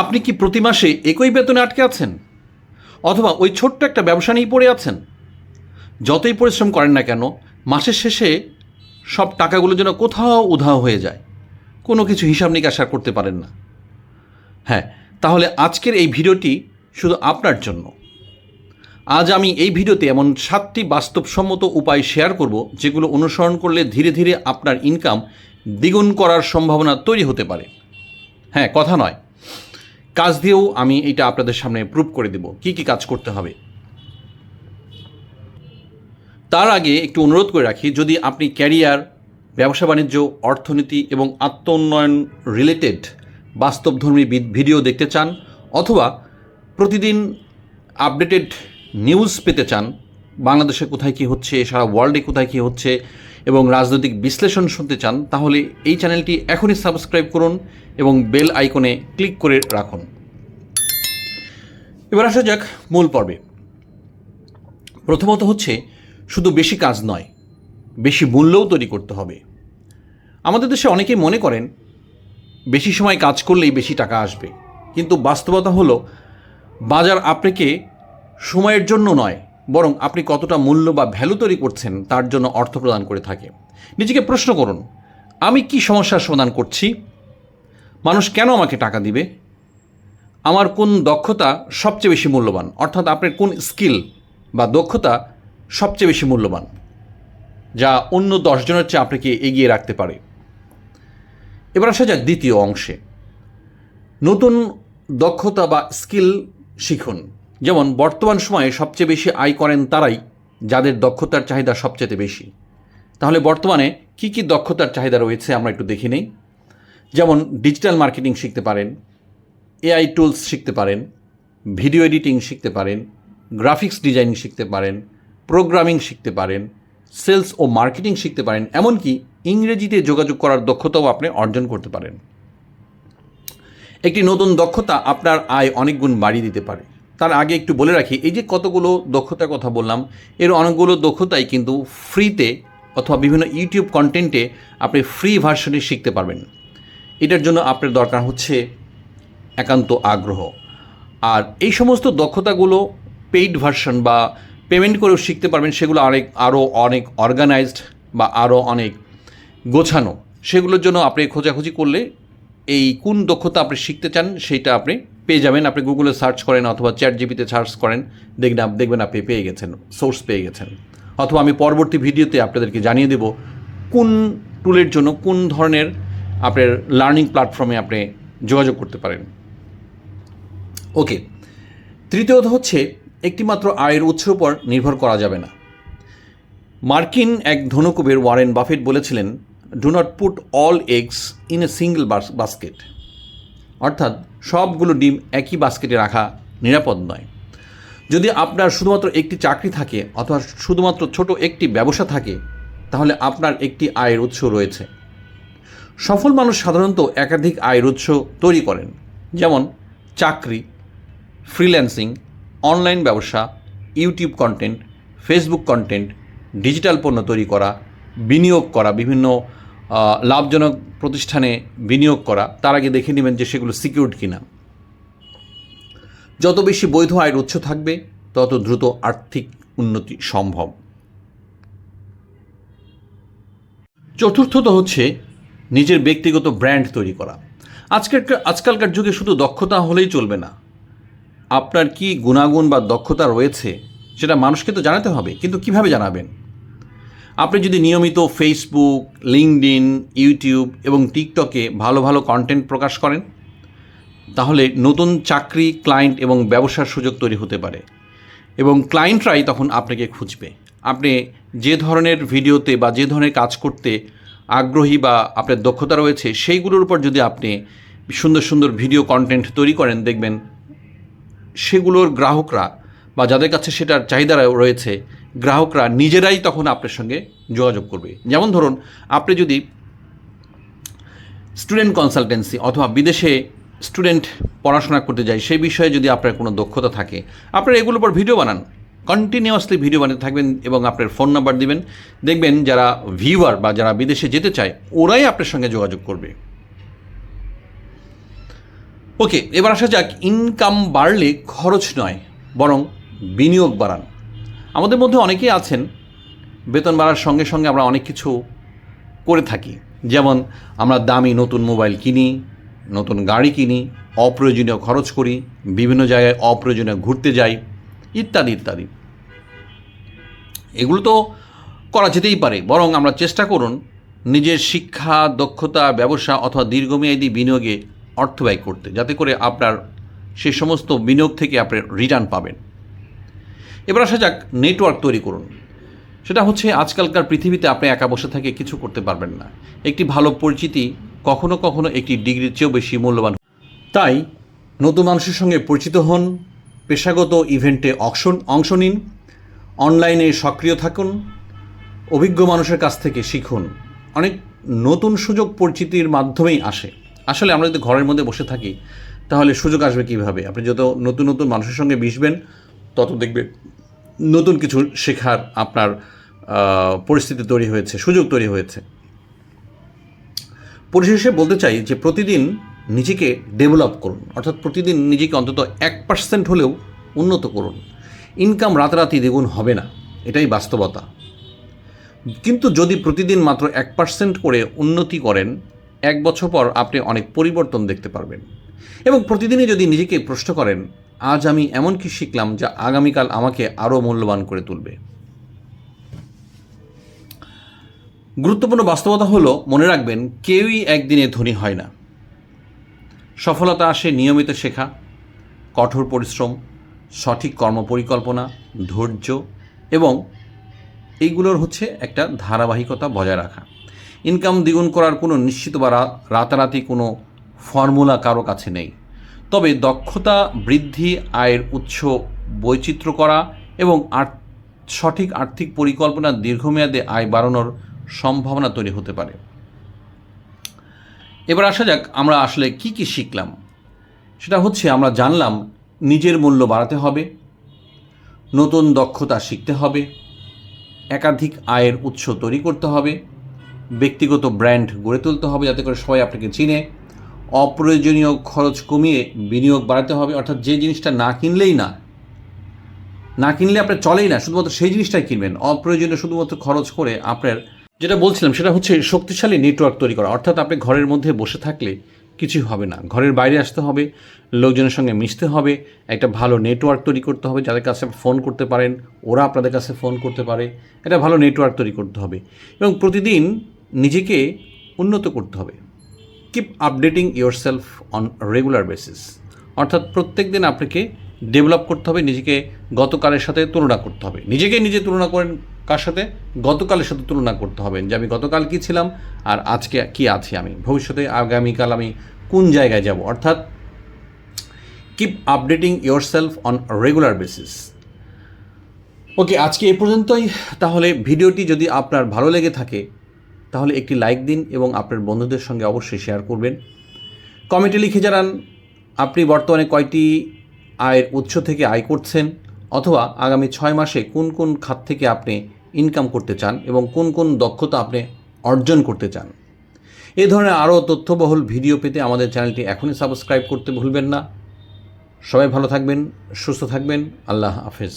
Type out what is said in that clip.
আপনি কি প্রতি মাসে একই বেতনে আটকে আছেন, অথবা ওই ছোট্ট একটা ব্যবসা নিয়েই পড়ে আছেন? যতই পরিশ্রম করেন না কেন, মাসের শেষে সব টাকাগুলো যেন কোথাও উধাও হয়ে যায়, কোনো কিছু হিসাব নিকাশ আর করতে পারেন না। হ্যাঁ, তাহলে আজকের এই ভিডিওটি শুধু আপনার জন্য। আজ আমি এই ভিডিওতে এমন 7টি বাস্তবসম্মত উপায় শেয়ার করব, যেগুলো অনুসরণ করলে ধীরে ধীরে আপনার ইনকাম দ্বিগুণ করার সম্ভাবনা তৈরি হতে পারে। হ্যাঁ, কথা নয়, কাজ দিয়েও আমি এটা আপনাদের সামনে প্রুভ করে দেব কি কি কাজ করতে হবে। তার আগে একটু অনুরোধ করে রাখি, যদি আপনি ক্যারিয়ার, ব্যবসা বাণিজ্য, অর্থনীতি এবং আত্ম উন্নয়ন রিলেটেড বাস্তবধর্মী ভিডিও দেখতে চান, অথবা প্রতিদিন আপডেটেড নিউজ পেতে চান, বাংলাদেশে কোথায় কী হচ্ছে, সারা ওয়ার্ল্ডে কোথায় কী হচ্ছে এবং রাজনৈতিক বিশ্লেষণ শুনতে চান, তাহলে এই চ্যানেলটি এখনই সাবস্ক্রাইব করুন এবং বেল আইকনে ক্লিক করে রাখুন। এবার আসা যাক মূল পর্বে। প্রথমত হচ্ছে, শুধু বেশি কাজ নয়, বেশি মূল্যও তৈরি করতে হবে। আমাদের দেশে অনেকেই মনে করেন বেশি সময় কাজ করলেই বেশি টাকা আসবে, কিন্তু বাস্তবতা হলো বাজার আপনাকে সময়ের জন্য নয়, বরং আপনি কতটা মূল্য বা ভ্যালু তৈরি করছেন তার জন্য অর্থ প্রদান করে থাকে। নিজেকে প্রশ্ন করুন, আমি কি সমস্যার সমাধান করছি? মানুষ কেন আমাকে টাকা দিবে? আমার কোন দক্ষতা সবচেয়ে বেশি মূল্যবান? অর্থাৎ আপনার কোন স্কিল বা দক্ষতা সবচেয়ে বেশি মূল্যবান, যা অন্য 10 জনের চেয়ে আপনাকে এগিয়ে রাখতে পারে। এবার আসা যাক দ্বিতীয় অংশে, নতুন দক্ষতা বা স্কিল শিখুন। যেমন বর্তমান সময়ে সবচেয়ে বেশি আয় করেন তারাই যাদের দক্ষতার চাহিদা সবচেয়ে বেশি। তাহলে বর্তমানে কি কি দক্ষতার চাহিদা রয়েছে আমরা একটু দেখে নেই। যেমন ডিজিটাল মার্কেটিং শিখতে পারেন, এআই টুলস শিখতে পারেন, ভিডিও এডিটিং শিখতে পারেন, গ্রাফিক্স ডিজাইনিং শিখতে পারেন, প্রোগ্রামিং শিখতে পারেন, সেলস ও মার্কেটিং শিখতে পারেন, এমনকি ইংরেজিতে যোগাযোগ করার দক্ষতাও আপনি অর্জন করতে পারেন। একটি নতুন দক্ষতা আপনার আয় অনেক গুণ বাড়িয়ে দিতে পারে। তার আগে একটু বলে রাখি, এই যে কতগুলো দক্ষতার কথা বললাম, এর অনেকগুলো দক্ষতাই কিন্তু ফ্রিতে অথবা বিভিন্ন ইউটিউব কন্টেন্টে আপনি ফ্রি ভার্সনে শিখতে পারবেন। এটার জন্য আপনার দরকার হচ্ছে একান্ত আগ্রহ। আর এই সমস্ত দক্ষতাগুলো পেইড ভার্সন বা পেমেন্ট করেও শিখতে পারবেন, সেগুলো আরও অনেক অর্গানাইজড বা আরও অনেক গোছানো। সেগুলোর জন্য আপনি খোঁজাখুঁজি করলে এই কোন দক্ষতা আপনি শিখতে চান সেইটা আপনি পেয়ে যাবেন। আপনি গুগলে সার্চ করেন অথবা চ্যাটজিপিটিতে সার্চ করেন, দেখবেন আপনি পেয়ে গেছেন, সোর্স পেয়ে গেছেন। অথবা আমি পরবর্তী ভিডিওতে আপনাদেরকে জানিয়ে দেব কোন টুলের জন্য কোন ধরনের আপনার লার্নিং প্ল্যাটফর্মে আপনি যোগাযোগ করতে পারেন। ওকে, তৃতীয়ত হচ্ছে, একটিমাত্র আয়ের উৎসের উপর নির্ভর করা যাবে না। মার্কিন এক ধনকুবের ওয়ারেন বাফেট বলেছিলেন, do not put all eggs in a single basket. অর্থাৎ সবগুলো ডিম একই বাস্কেটে রাখা নিরাপদ নয়। যদি আপনার শুধুমাত্র একটি চাকরি থাকে অথবা শুধুমাত্র ছোট একটি ব্যবসা থাকে, তাহলে আপনার একটি আয়ের উৎস রয়েছে। সফল মানুষ সাধারণত একাধিক আয়ের উৎস তৈরি করেন, যেমন চাকরি, ফ্রিল্যান্সিং, অনলাইন ব্যবসা, YouTube content, Facebook content, digital পণ্য তৈরি করা, বিনিয়োগ করা, বিভিন্ন লাভজনক প্রতিষ্ঠানে বিনিয়োগ করা। তার আগে দেখে নেবেন যে সেগুলো সিকিউরড কিনা। যত বেশি বৈধ আয়ের উৎস থাকবে, তত দ্রুত আর্থিক উন্নতি সম্ভব। চতুর্থত হচ্ছে নিজের ব্যক্তিগত ব্র্যান্ড তৈরি করা। আজকালকার যুগে শুধু দক্ষতা হলেই চলবে না। আপনার কি গুণাগুণ বা দক্ষতা রয়েছে সেটা মানুষকে তো জানাতে হবে, কিন্তু কিভাবে জানাবেন? আপনি যদি নিয়মিত ফেসবুক, লিঙ্কডইন, ইউটিউব এবং টিকটকে ভালো ভালো কন্টেন্ট প্রকাশ করেন, তাহলে নতুন চাকরি, ক্লায়েন্ট এবং ব্যবসার সুযোগ তৈরি হতে পারে এবং ক্লায়েন্টরাই তখন আপনাকে খুঁজবে। আপনি যে ধরনের ভিডিওতে বা যে ধরনের কাজ করতে আগ্রহী বা আপনার দক্ষতা রয়েছে, সেইগুলোর উপর যদি আপনি সুন্দর সুন্দর ভিডিও কন্টেন্ট তৈরি করেন, দেখবেন সেগুলোর গ্রাহকরা বা যাদের কাছে সেটার চাহিদা রয়েছে, গ্রাহকরা নিজেরাই তখন আপনার সঙ্গে যোগাযোগ করবে। যেমন ধরুন, আপনি যদি স্টুডেন্ট কনসালটেন্সি অথবা বিদেশে স্টুডেন্ট পড়াশোনা করতে যায়, সেই বিষয়ে যদি আপনার কোনো দক্ষতা থাকে, আপনারা এগুলোর উপর ভিডিও বানান, কন্টিনিউয়াসলি ভিডিও বানাতে থাকবেন এবং আপনার ফোন নাম্বার দিবেন। দেখবেন যারা ভিউয়ার বা যারা বিদেশে যেতে চায়, ওরাই আপনার সঙ্গে যোগাযোগ করবে। ওকে, এবার আসা যাক ইনকাম বাড়লে খরচ নয় বরং বিনিয়োগ বাড়ান। আমাদের মধ্যে অনেকেই আছেন বেতন বাড়ার সঙ্গে সঙ্গে আমরা অনেক কিছু করে থাকি, যেমন আমরা দামি নতুন মোবাইল কিনি, নতুন গাড়ি কিনি, অপ্রয়োজনীয় খরচ করি, বিভিন্ন জায়গায় অপ্রয়োজনীয় ঘুরতে যাই, ইত্যাদি ইত্যাদি। এগুলো তো করা যেতেই পারে, বরং আমরা চেষ্টা করুন নিজের শিক্ষা, দক্ষতা, ব্যবসা অথবা দীর্ঘমেয়াদী বিনিয়োগে অর্থ ব্যয় করতে, যাতে করে আপনার সেই সমস্ত বিনিয়োগ থেকে আপনি রিটার্ন পাবেন। এবার আসা যাক নেটওয়ার্ক তৈরি করুন। সেটা হচ্ছে আজকালকার পৃথিবীতে আপনি একা বসে থেকে কিছু করতে পারবেন না। একটি ভালো পরিচিতি কখনো কখনো একটি ডিগ্রির চেয়েও বেশি মূল্যবান। তাই নতুন মানুষের সঙ্গে পরিচিত হন, পেশাগত ইভেন্টে অংশ নিন, অনলাইনে সক্রিয় থাকুন, অভিজ্ঞ মানুষের কাছ থেকে শিখুন। অনেক নতুন সুযোগ পরিচিতির মাধ্যমেই আসে। আসলে আমরা যদি ঘরের মধ্যে বসে থাকি তাহলে সুযোগ আসবে কীভাবে? আপনি যত নতুন নতুন মানুষের সঙ্গে মিশবেন তত দেখবেন নতুন কিছু শেখার আপনার পরিস্থিতি তৈরি হয়েছে, সুযোগ তৈরি হয়েছে। পরিশেষে বলতে চাই যে প্রতিদিন নিজেকে ডেভেলপ করুন, অর্থাৎ প্রতিদিন নিজেকে অন্তত 1% হলেও উন্নত করুন। ইনকাম রাতারাতি দ্বিগুণ হবে না, এটাই বাস্তবতা। কিন্তু যদি প্রতিদিন মাত্র 1% করে উন্নতি করেন, 1 বছর পর আপনি অনেক পরিবর্তন দেখতে পারবেন। এবং প্রতিদিনই যদি নিজেকে প্রশ্ন করেন, আজ আমি এমন কি শিখলাম যা আগামীকাল আমাকে আরও মূল্যবান করে তুলবে। গুরুত্বপূর্ণ বাস্তবতা হলো, মনে রাখবেন কেউই একদিনে ধনী হয় না। সফলতা আসে নিয়মিত শেখা, কঠোর পরিশ্রম, সঠিক কর্মপরিকল্পনা, ধৈর্য এবং এইগুলোর হচ্ছে একটা ধারাবাহিকতা বজায় রাখা। ইনকাম দ্বিগুণ করার কোনো নিশ্চিত বা রাতারাতি কোনো ফর্মুলা কারো কাছে নেই। তবে দক্ষতা বৃদ্ধি, আয়ের উৎস বৈচিত্র্য করা এবং সঠিক আর্থিক পরিকল্পনা দীর্ঘমেয়াদে আয় বাড়ানোর সম্ভাবনা তৈরি হতে পারে। এবার আসা যাক আমরা আসলে কি কি শিখলাম। সেটা হচ্ছে আমরা জানলাম নিজের মূল্য বাড়াতে হবে, নতুন দক্ষতা শিখতে হবে, একাধিক আয়ের উৎস তৈরি করতে হবে, ব্যক্তিগত ব্র্যান্ড গড়ে তুলতে হবে যাতে করে সবাই আপনাকে চিনে, অপ্রয়োজনীয় খরচ কমিয়ে বিনিয়োগ বাড়াতে হবে, অর্থাৎ যে জিনিসটা না কিনলে আপনার চলেই না, শুধুমাত্র সেই জিনিসটাই কিনবেন। অপ্রয়োজনীয় শুধুমাত্র খরচ করে আপনার, যেটা বলছিলাম সেটা হচ্ছে শক্তিশালী নেটওয়ার্ক তৈরি করা। অর্থাৎ আপনি ঘরের মধ্যে বসে থাকলে কিছুই হবে না, ঘরের বাইরে আসতে হবে, লোকজনের সঙ্গে মিশতে হবে, একটা ভালো নেটওয়ার্ক তৈরি করতে হবে, যাদের কাছে ফোন করতে পারেন ওরা আপনাদের কাছে ফোন করতে পারে, একটা ভালো নেটওয়ার্ক তৈরি করতে হবে এবং প্রতিদিন নিজেকে উন্নত করতে হবে। Keep updating yourself on regular basis, অর্থাৎ প্রত্যেক দিন আপনাকে ডেভেলপ করতে হবে, নিজেকে গতকালের সাথে তুলনা করতে হবে। নিজে তুলনা করেন কার সাথে? গতকালের সাথে তুলনা করতে হবে যে আমি গতকাল কী ছিলাম আর আজকে কী আছি, আমি ভবিষ্যতে আগামীকাল আমি কোন জায়গায় যাব। অর্থাৎ keep updating yourself on regular basis. Okay, আজকে এ পর্যন্তই। তাহলে ভিডিওটি যদি আপনার ভালো লেগে থাকে তাহলে একটি লাইক দিন এবং আপনার বন্ধুদের সঙ্গে অবশ্যই শেয়ার করবেন। কমেন্টে লিখে জানান আপনি বর্তমানে কয়টি আয়ের উৎস থেকে আয় করছেন, অথবা আগামী 6 মাসে কোন কোন খাত থেকে আপনি ইনকাম করতে চান এবং কোন কোন দক্ষতা আপনি অর্জন করতে চান। এই ধরনের আরও তথ্যবহুল ভিডিও পেতে আমাদের চ্যানেলটি এখনই সাবস্ক্রাইব করতে ভুলবেন না। সবাই ভালো থাকবেন, সুস্থ থাকবেন। আল্লাহ হাফেজ।